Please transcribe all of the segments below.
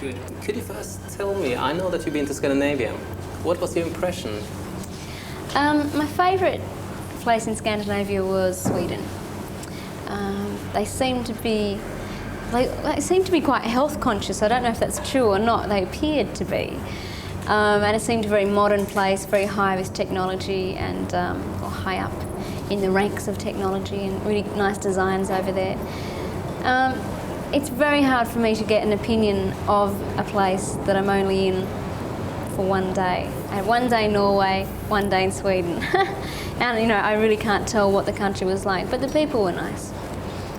Good. Could you first tell me, I know that you've been to Scandinavia. What was your impression? My favourite place in Scandinavia was Sweden. They seemed to be quite health conscious. I don't know if that's true or not. They appeared to be. And it seemed a very modern place, very high with technology and or high up in the ranks of technology, and really nice designs over there. It's very hard for me to get an opinion of a place that I'm only in for one day. I had one day in Norway, one day in Sweden. And you know, I really can't tell what the country was like, but the people were nice.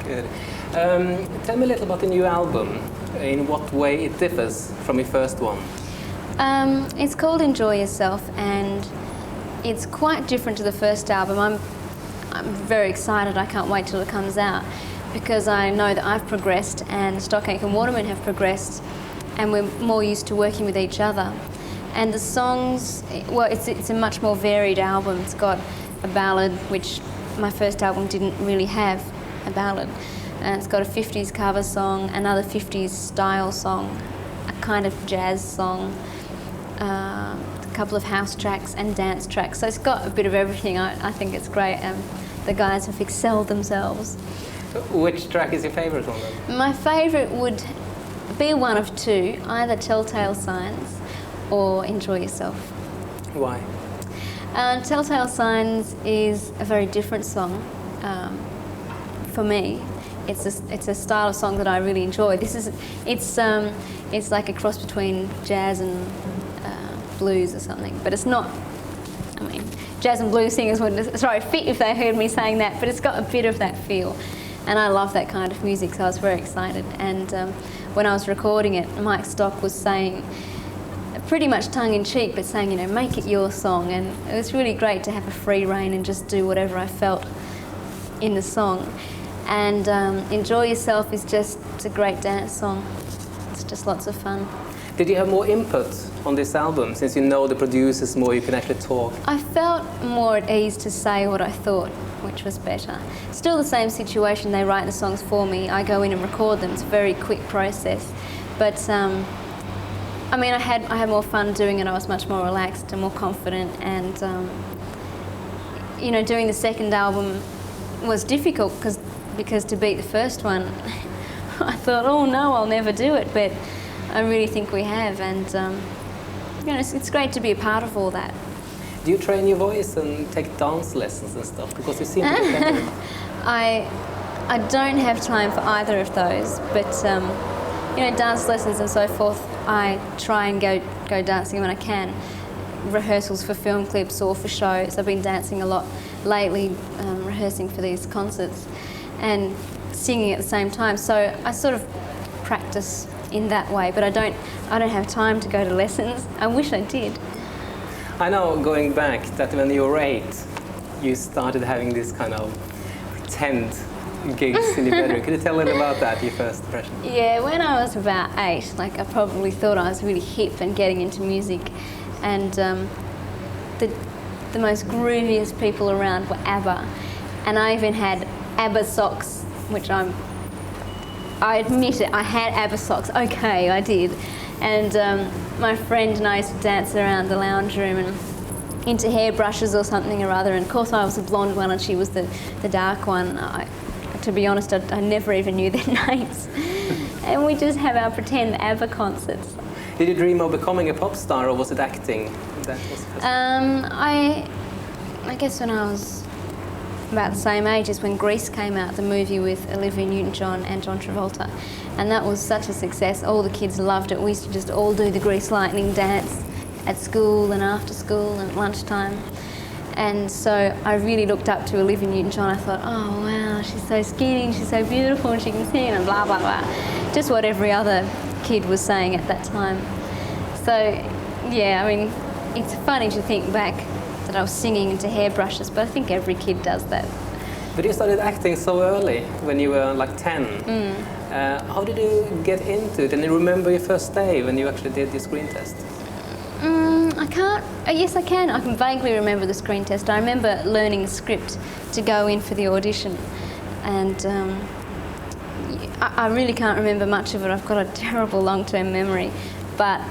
Good. Tell me a little about the new album, in what way it differs from your first one. It's called Enjoy Yourself, and it's quite different to the first album. I'm very excited, I can't wait till it comes out, because I know that I've progressed and Stockache and Waterman have progressed, and we're more used to working with each other. And the songs, well, it's a much more varied album. It's got a ballad, which my first album didn't really have a ballad. And it's got a 50s cover song, another 50s style song, a kind of jazz song, a couple of house tracks and dance tracks. So it's got a bit of everything. I think it's great. The guys have excelled themselves. Which track is your favourite one then? My favourite would be one of two, either Telltale Signs or Enjoy Yourself. Why? Telltale Signs is a very different song for me. It's a style of song that I really enjoy. It's like a cross between jazz and blues or something, but it's not. I mean, jazz and blues singers wouldn't fit if they heard me saying that, but it's got a bit of that feel, and I love that kind of music, so I was very excited. And when I was recording it, Mike Stock was saying, pretty much tongue-in-cheek, but saying, you know, make it your song, and it was really great to have a free rein and just do whatever I felt in the song. And Enjoy Yourself is just a great dance song. It's just lots of fun. Did you have more input on this album, since you know the producers more, you can actually talk? I felt more at ease to say what I thought, which was better. Still the same situation, they write the songs for me, I go in and record them. It's a very quick process. But I mean, I had more fun doing it. I was much more relaxed and more confident, and you know, doing the second album was difficult because to beat the first one, I thought, oh no, I'll never do it, but I really think we have, and you know, it's great to be a part of all that. Do you train your voice and take dance lessons and stuff? Because you seem to be better. I don't have time for either of those, but you know, dance lessons and so forth, I try and go dancing when I can. Rehearsals for film clips or for shows. I've been dancing a lot lately, rehearsing for these concerts and singing at the same time. So I sort of practice in that way, but I don't have time to go to lessons. I wish I did. I know, going back, that when you were 8, you started having this kind of pretend gigs in your bedroom. Could you tell a little about that, your first impression? Yeah, when I was about 8, like, I probably thought I was really hip and getting into music, and the most grooviest people around were ABBA, and I even had ABBA socks, which I admit it, I had ABBA socks. Okay, I did, and my friend and I used to dance around the lounge room and into hairbrushes or something or other, and of course I was the blonde one and she was the dark one. To be honest, I never even knew their names. And we just have our pretend ABBA concerts. Did you dream of becoming a pop star, or was it acting? That was I guess when I was about the same age as when Grease came out, the movie with Olivia Newton-John and John Travolta. And that was such a success. All the kids loved it. We used to just all do the Grease Lightning dance at school and after school and at lunchtime. And so I really looked up to Olivia Newton-John. I thought, oh wow, she's so skinny and she's so beautiful and she can sing and blah, blah, blah. Just what every other kid was saying at that time. So yeah, I mean, it's funny to think back that I was singing into hairbrushes, but I think every kid does that. But you started acting so early, when you were like 10. How did you get into it? And you remember your first day when you actually did your screen test? I can't. Yes, I can. I can vaguely remember the screen test. I remember learning a script to go in for the audition, and I really can't remember much of it. I've got a terrible long-term memory. But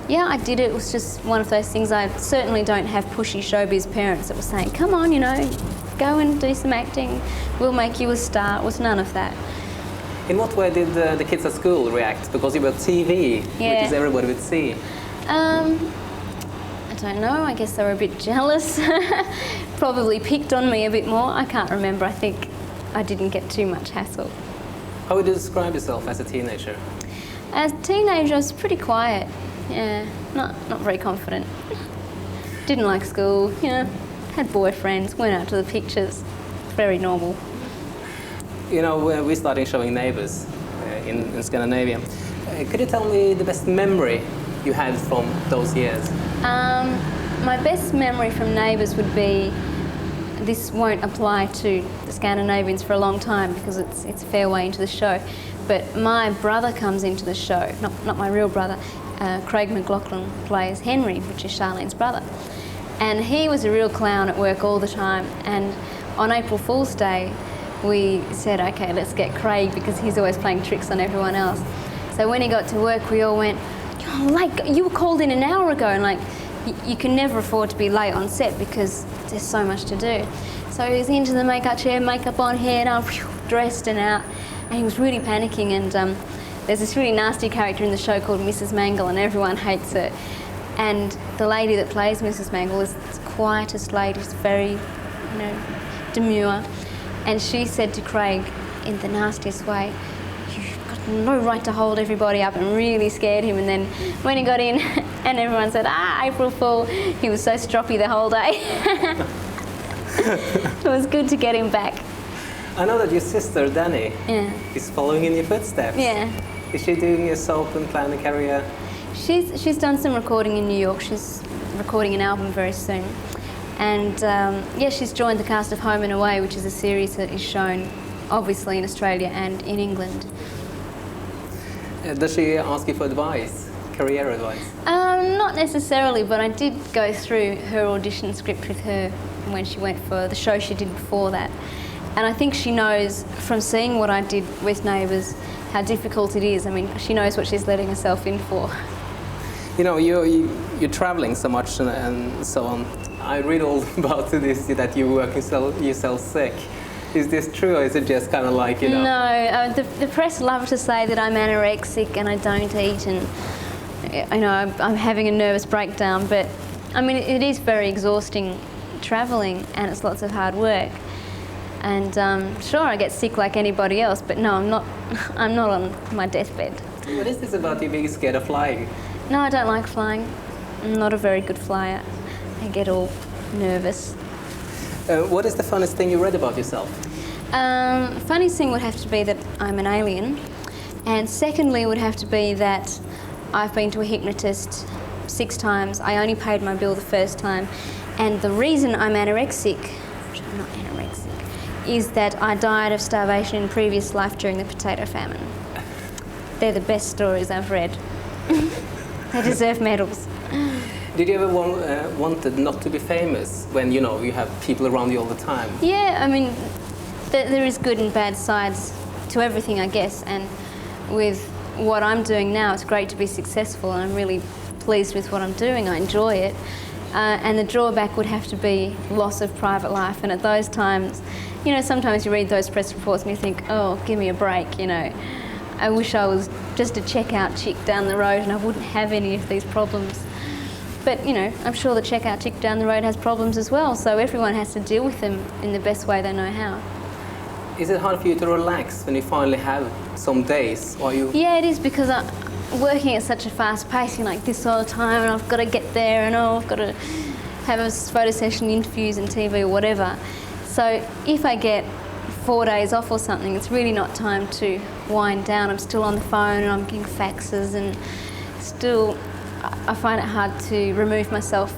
yeah, I did it. It was just one of those things. I certainly don't have pushy showbiz parents that were saying, come on, you know, go and do some acting. We'll make you a star. It was none of that. In what way did the kids at school react? Because you were TV, Yeah. which is everybody would see. I don't know. I guess they were a bit jealous. Probably picked on me a bit more. I can't remember. I think I didn't get too much hassle. How would you describe yourself as a teenager? As a teenager, I was pretty quiet. Yeah, not very confident. Didn't like school. You know, had boyfriends. Went out to the pictures. Very normal. You know, we started showing Neighbours in Scandinavia. Could you tell me the best memory you had from those years? My best memory from Neighbours would be, this won't apply to the Scandinavians for a long time because it's a fair way into the show, but my brother comes into the show, not my real brother. Craig McLaughlin plays Henry, which is Charlene's brother. And he was a real clown at work all the time, and on April Fool's Day, we said, okay, let's get Craig because he's always playing tricks on everyone else. So when he got to work, we all went, oh, like, you were called in an hour ago, and like, you can never afford to be late on set because there's so much to do. So he was into the makeup chair, makeup on, hair done, dressed and out, and he was really panicking. And there's this really nasty character in the show called Mrs. Mangle, and everyone hates her. And the lady that plays Mrs. Mangle is the quietest lady, she's very, you know, demure. And she said to Craig in the nastiest way, you've got no right to hold everybody up, and really scared him. And then when he got in and everyone said, April Fool, he was so stroppy the whole day. It was good to get him back. I know that your sister, Danny, is following in your footsteps. Yeah. Is she doing a soap and planning a career? She's done some recording in New York. She's recording an album very soon. And yeah, she's joined the cast of Home and Away, which is a series that is shown obviously in Australia and in England. Does she ask you for advice, career advice? Not necessarily, but I did go through her audition script with her when she went for the show she did before that. And I think she knows from seeing what I did with Neighbours how difficult it is. I mean, she knows what she's letting herself in for. You know, you're traveling so much and so on. I read all about this, that you work yourself sick. Is this true, or is it just kind of like, you know? No, the press love to say that I'm anorexic and I don't eat, and you know, I'm having a nervous breakdown. But I mean, it is very exhausting traveling, and it's lots of hard work. And sure, I get sick like anybody else, but no, I'm not on my deathbed. What is this about you being scared of flying? No, I don't like flying. I'm not a very good flyer. I get all nervous. What is the funniest thing you read about yourself? Funniest thing would have to be that I'm an alien. And secondly would have to be that I've been to a hypnotist 6 times. I only paid my bill the first time. And the reason I'm anorexic, which I'm not anorexic, is that I died of starvation in a previous life during the potato famine. They're the best stories I've read. They deserve medals. Did you ever wanted not to be famous when, you know, you have people around you all the time? Yeah, I mean, there is good and bad sides to everything, I guess. And with what I'm doing now, it's great to be successful, and I'm really pleased with what I'm doing. I enjoy it. And the drawback would have to be loss of private life. And at those times, you know, sometimes you read those press reports and you think, oh, give me a break, you know. I wish I was just a checkout chick down the road and I wouldn't have any of these problems. But, you know, I'm sure the checkout chick down the road has problems as well, so everyone has to deal with them in the best way they know how. Is it hard for you to relax when you finally have some days? Or you... Yeah, it is, because I'm working at such a fast pace, like this all the time, and I've got to get there, and I've got to have a photo session, interviews and TV or whatever. So if I get 4 days off or something, it's really not time to wind down. I'm still on the phone and I'm getting faxes, and still I find it hard to remove myself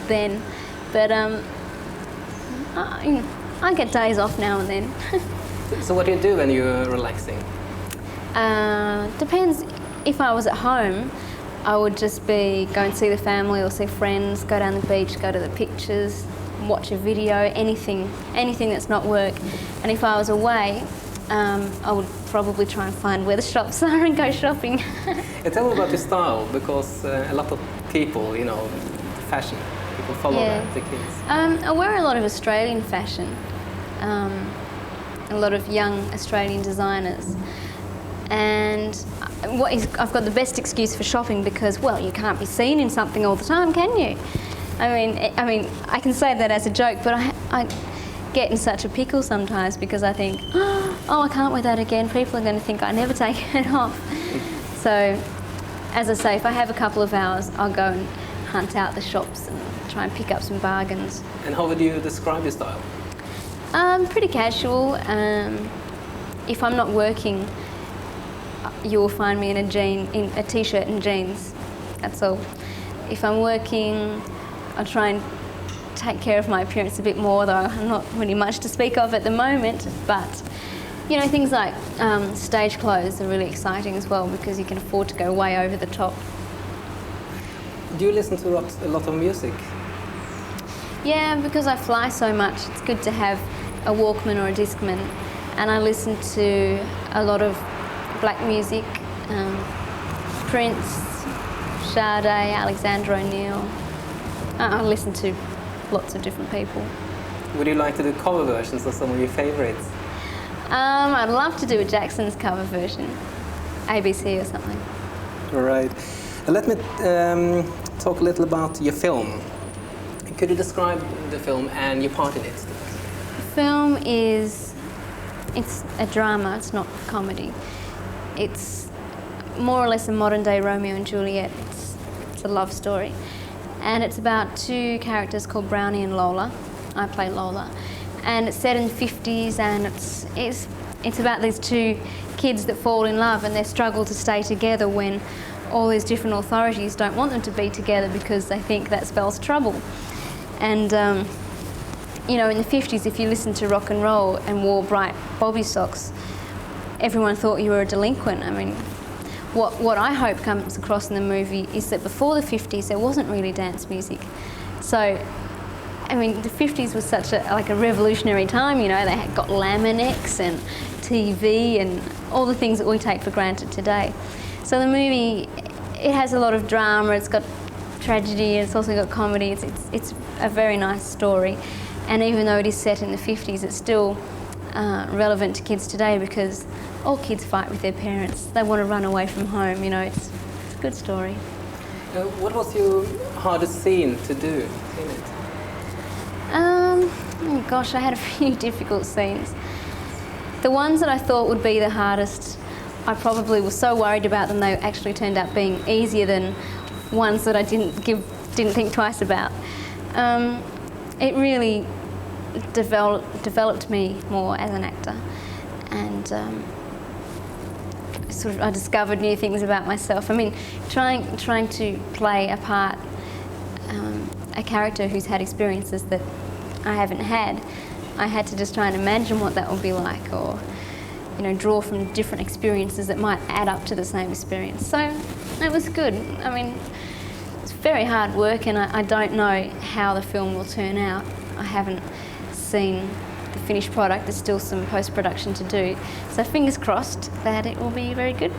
then. But I get days off now and then. So what do you do when you're relaxing? Depends. If I was at home, I would just be go and see the family or see friends, go down the beach, go to the pictures, watch a video, anything that's not work. And if I was away, I would probably try and find where the shops are and go shopping. Tell me about your style, because a lot of people, you know, fashion, people follow that, the kids. I wear a lot of Australian fashion, a lot of young Australian designers. And I've got the best excuse for shopping because, well, you can't be seen in something all the time, can you? I mean, I can say that as a joke, but I get in such a pickle sometimes because I think, oh, I can't wear that again. People are going to think I never take it off. So, as I say, if I have a couple of hours, I'll go and hunt out the shops and try and pick up some bargains. And how would you describe your style? Pretty casual. If I'm not working, you'll find me in a t-shirt and jeans. That's all. If I'm working, I'll try and take care of my appearance a bit more, though I'm not really much to speak of at the moment. But you know, things like stage clothes are really exciting as well because you can afford to go way over the top. Do you listen to a lot of music? Yeah, because I fly so much, it's good to have a Walkman or a Discman, and I listen to a lot of black music, Prince, Sade, Alexander O'Neill. I listen to lots of different people. Would you like to do cover versions of some of your favorites? I'd love to do a Jackson's cover version, ABC or something. All right. Let me talk a little about your film. Could you describe the film and your part in it? The film it's a drama, it's not comedy. It's more or less a modern day Romeo and Juliet. It's a love story. And it's about two characters called Brownie and Lola. I play Lola. And it's set in the 50s, and it's about these two kids that fall in love and they struggle to stay together when all these different authorities don't want them to be together because they think that spells trouble. And you know, in the 50s, if you listened to rock and roll and wore bright bobby socks, everyone thought you were a delinquent. I mean, what I hope comes across in the movie is that before the 50s, there wasn't really dance music. So, I mean, the 50s was such a revolutionary time, you know. They had got Laminex and TV and all the things that we take for granted today. So the movie, it has a lot of drama, it's got tragedy, it's also got comedy. It's a very nice story. And even though it is set in the 50s, it's still relevant to kids today because all kids fight with their parents. They want to run away from home, you know. It's a good story. What was your hardest scene to do in it? Oh gosh, I had a few difficult scenes. The ones that I thought would be the hardest, I probably was so worried about them they actually turned out being easier than ones that I didn't think twice about. It really developed me more as an actor, and I discovered new things about myself. I mean, trying to play a part, a character who's had experiences that I haven't had, I had to just try and imagine what that would be like, or you know, draw from different experiences that might add up to the same experience. So it was good. I mean, it's very hard work, and I don't know how the film will turn out. I haven't seen the finished product. There's still some post-production to do. So fingers crossed that it will be very good.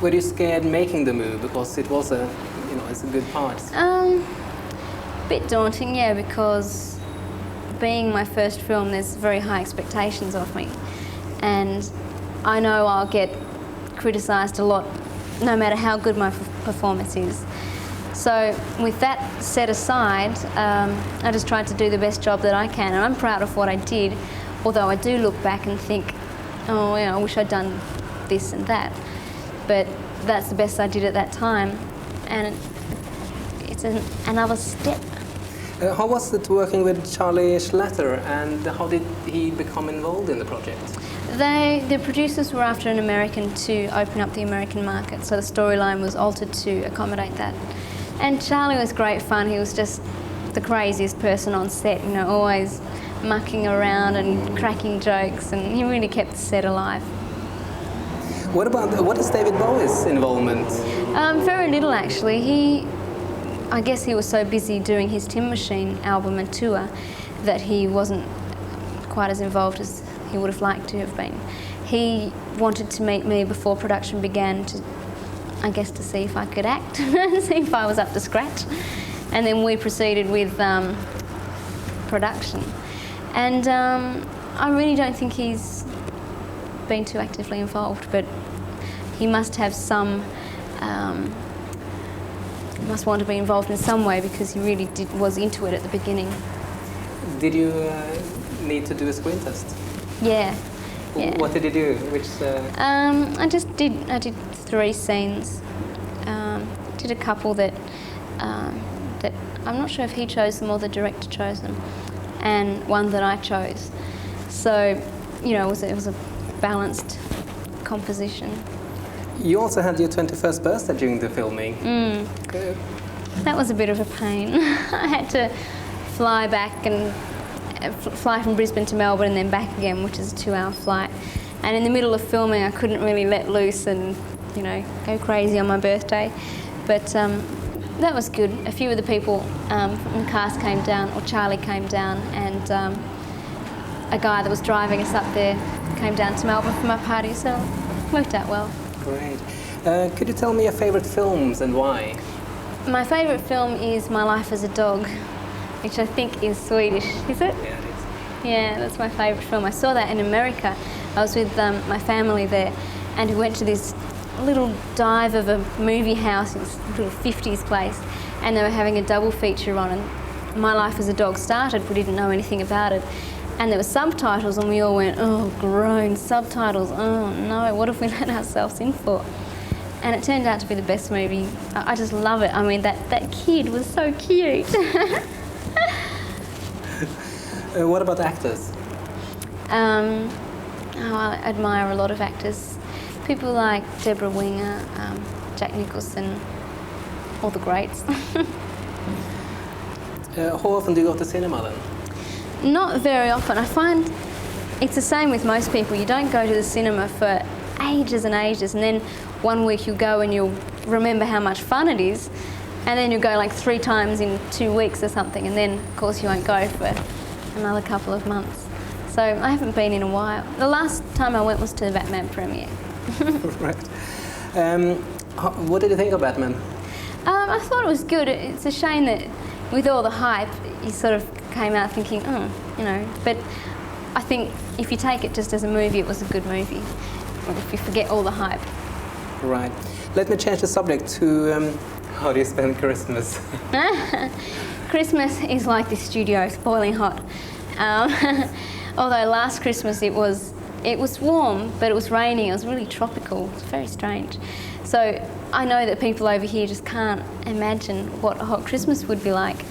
Were you scared making the movie because it was it's a good part? Bit daunting, yeah, because being my first film, there's very high expectations of me, and I know I'll get criticised a lot, no matter how good my performance is. So with that set aside, I just tried to do the best job that I can, and I'm proud of what I did, although I do look back and think, oh, you know, I wish I'd done this and that. But that's the best I did at that time, and it's another step. How was it working with Charlie Schlatter, and how did he become involved in the project? The producers were after an American to open up the American market, so the storyline was altered to accommodate that. And Charlie was great fun. He was just the craziest person on set, you know, always mucking around and cracking jokes, and he really kept the set alive. What is David Bowie's involvement? Very little, actually. I guess he was so busy doing his Tin Machine album and tour that he wasn't quite as involved as he would have liked to have been. he wanted to meet me before production began to, I guess, to see if I could act, see if I was up to scratch. And then we proceeded with production. And I really don't think he's been too actively involved, but he must have some, must want to be involved in some way, because he really was into it at the beginning. Did you need to do a screen test? Yeah. Yeah. What did you do? I did 3 scenes. Did a couple that I'm not sure if he chose them or the director chose them, and one that I chose. So, you know, it was a balanced composition. You also had your 21st birthday during the filming. That was a bit of a pain. I had to fly back and fly from Brisbane to Melbourne and then back again, which is a 2-hour flight. And in the middle of filming, I couldn't really let loose and, you know, go crazy on my birthday. But that was good. A few of the people from the cast came down, or Charlie came down, and a guy that was driving us up there came down to Melbourne for my party, so it worked out well. Great. Could you tell me your favourite films and why? My favourite film is My Life as a Dog, which I think is Swedish, is it? Yeah, it is. Yeah, that's my favourite film. I saw that in America. I was with my family there, and we went to this little dive of a movie house, this little 50s place, and they were having a double feature on, and My Life as a Dog started. We didn't know anything about it, and there were subtitles, and we all went, oh, groan, subtitles, oh no, what have we let ourselves in for? And it turned out to be the best movie. I just love it. I mean, that kid was so cute. What about actors? I admire a lot of actors. People like Deborah Winger, Jack Nicholson, all the greats. How often do you go to cinema then? Not very often. I find it's the same with most people. You don't go to the cinema for ages and ages, and then one week you'll go and you'll remember how much fun it is, and then you'll go like 3 times in 2 weeks or something, and then of course you won't go for another couple of months. So I haven't been in a while. The last time I went was to the Batman premiere. Right. What did you think of Batman? I thought it was good. It's a shame that with all the hype, you sort of came out thinking, oh, you know, but I think if you take it just as a movie, it was a good movie. If you forget all the hype. Right. Let me change the subject to how do you spend Christmas? Christmas is like this studio, it's boiling hot. Although last Christmas it was warm, but it was raining. It was really tropical. It's very strange. So I know that people over here just can't imagine what a hot Christmas would be like.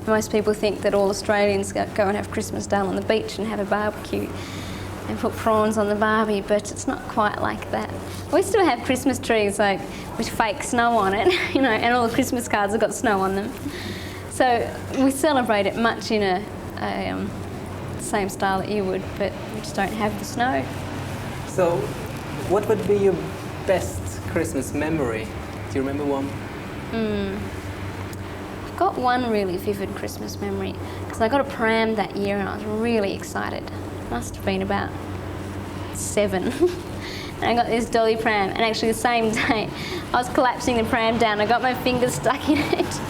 Most people think that all Australians go and have Christmas down on the beach and have a barbecue and put prawns on the barbie, but it's not quite like that. We still have Christmas trees like with fake snow on it, you know, and all the Christmas cards have got snow on them. So we celebrate it much in a same style that you would, but we just don't have the snow. So, what would be your best Christmas memory? Do you remember one? I've got one really vivid Christmas memory, because I got a pram that year and I was really excited. Must have been about 7. And I got this dolly pram, and actually the same day I was collapsing the pram down. I got my fingers stuck in it.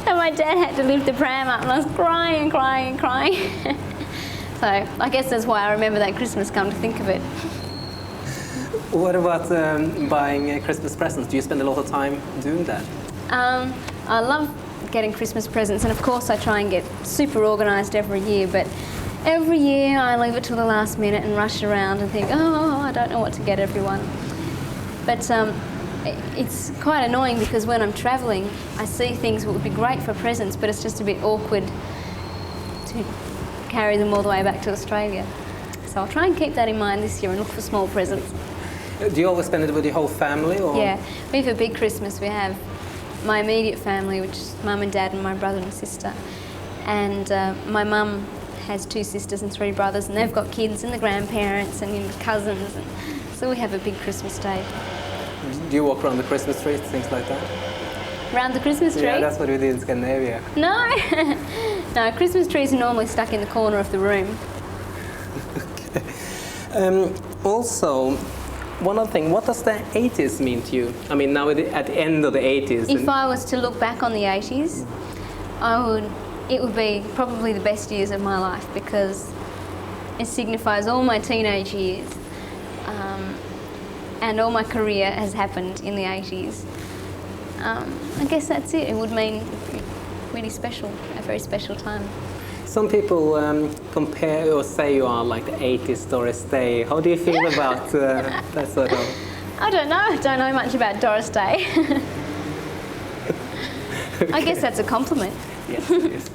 So my dad had to lift the pram up, and I was crying and crying and crying. So I guess that's why I remember that Christmas, come to think of it. What about buying Christmas presents? Do you spend a lot of time doing that? I love getting Christmas presents, and of course I try and get super organised every year, but every year I leave it till the last minute and rush around and think, oh, I don't know what to get everyone. But it's quite annoying, because when I'm travelling, I see things that would be great for presents, but it's just a bit awkward to carry them all the way back to Australia. So I'll try and keep that in mind this year and look for small presents. Do you always spend it with your whole family? Or? Yeah, we have a big Christmas. We have my immediate family, which is mum and dad and my brother and sister. And my mum has 2 sisters and 3 brothers, and they've got kids and the grandparents and, you know, cousins. And so we have a big Christmas day. Do you walk around the Christmas tree, things like that? Around the Christmas tree? Yeah, that's what we do in Scandinavia. No, no, Christmas trees are normally stuck in the corner of the room. Also, one other thing, what does the 80s mean to you? I mean, now at the end of the 80s. If I was to look back on the 80s, it would be probably the best years of my life because it signifies all my teenage years and all my career has happened in the 80s. I guess that's it. It would mean really special, a very special time. Some people compare or say you are like the 80s Doris Day. How do you feel about that sort of? I don't know. I don't know much about Doris Day. Okay. I guess that's a compliment. Yes, it is.